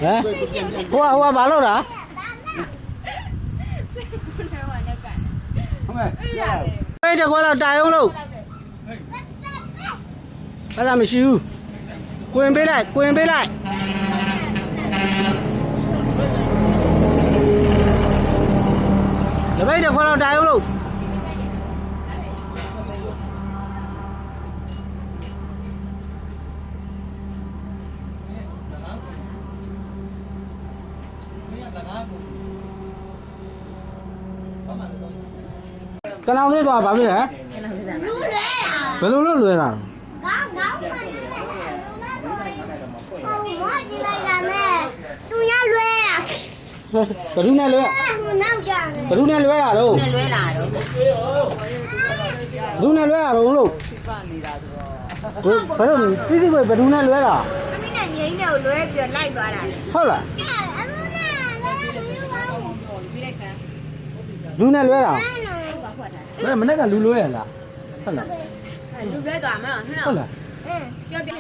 ဟိုဘာလို့လားပေးတကွာတော့တာယုံလို့အဲ့ဒါမရှိဘူးကွင်ပေးလိုက်တပိတ်တခွာတော့တာယုံလို့ကလောင်လေးသွားပါပြီလေဘယ်လိုလွယ်တာကောင်းပါလေဟိုမောဒီလိုက်တာနဲ့သူရလွဲတာဘယ်သူနဲ့လွဲနောက်ကြတယ်ဘယ်သူနဲ့လွဲတာလို့လွဲလာတော့လူနဲ့လွဲတာလို့လို့ဘယ်လိုပြီးစီကိုဘယ်သူနဲ့လွဲတာအမိနဲ့ငိမ့်တဲ့ကိုလွဲပြီးလိုက်သွားတာဟုတ်လားလူနဲ့လွဲတာဘယ်မနေ့ကလူလွဲရလားဟုတ်လားလူလွဲသွားမှာဟုတ်လားပြော